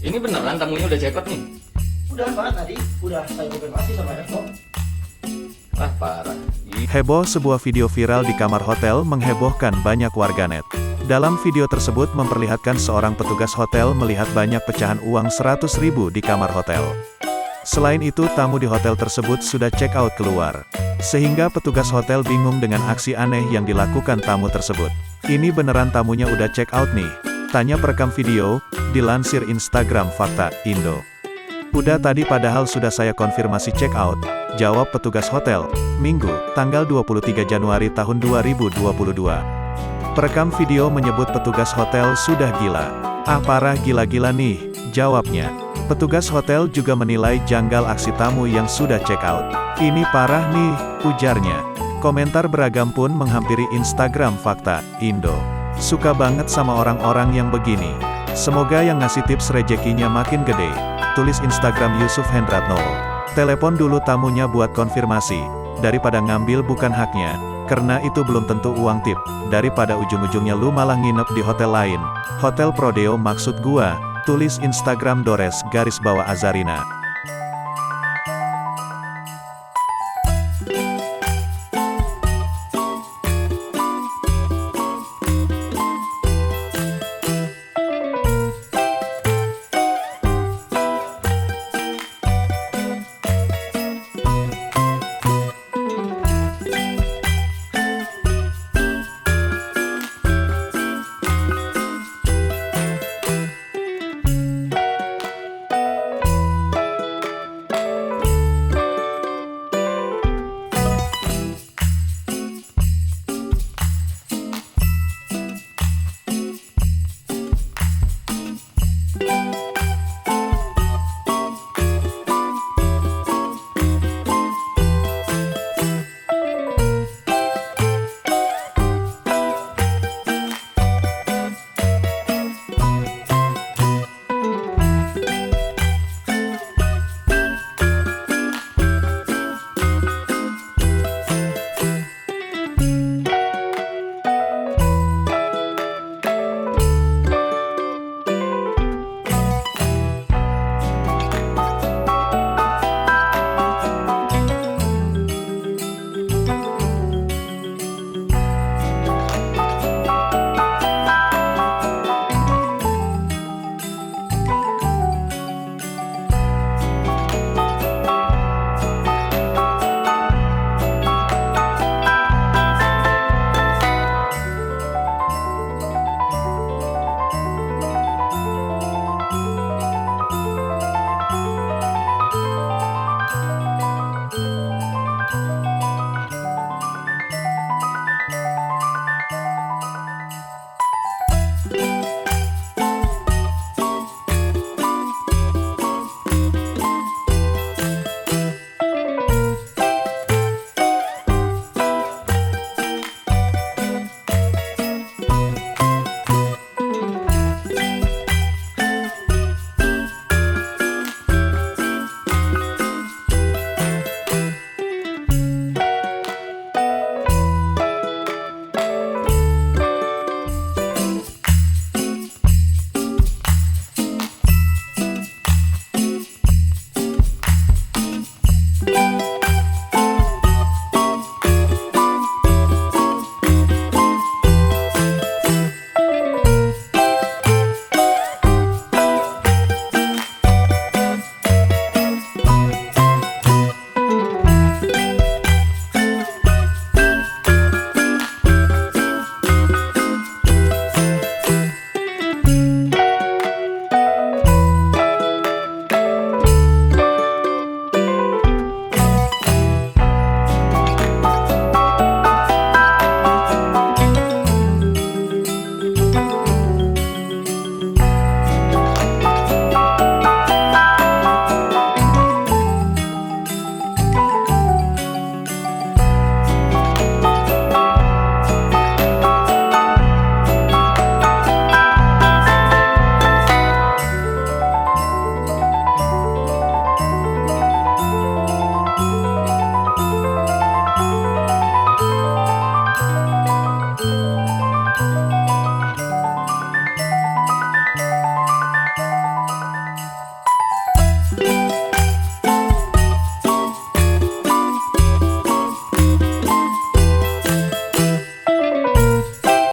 Ini beneran tamunya udah check out nih? Udah Pak, tadi udah saya konfirmasi sama Eko. Ah, parah. Heboh, sebuah video viral di kamar hotel menghebohkan banyak warganet. Dalam video tersebut memperlihatkan seorang petugas hotel melihat banyak pecahan uang 100.000 di kamar hotel. Selain itu, tamu di hotel tersebut sudah check out keluar. Sehingga petugas hotel bingung dengan aksi aneh yang dilakukan tamu tersebut. Ini beneran tamunya udah check out nih? Tanya perekam video, dilansir Instagram Fakta Indo. Udah tadi padahal sudah saya konfirmasi check out, jawab petugas hotel, Minggu, tanggal 23 Januari tahun 2022. Perekam video menyebut petugas hotel sudah gila. Ah parah, gila-gila nih, jawabnya. Petugas hotel juga menilai janggal aksi tamu yang sudah check out. Ini parah nih, ujarnya. Komentar beragam pun menghampiri Instagram Fakta Indo. Suka banget sama orang-orang yang begini. Semoga yang ngasih tips rezekinya makin gede. Tulis Instagram Yusuf Hendratno. Telepon dulu tamunya buat konfirmasi. Daripada ngambil bukan haknya. Karena itu belum tentu uang tip. Daripada ujung-ujungnya lu malah nginep di hotel lain. Hotel Prodeo maksud gua. Tulis Instagram Dores_Azarina.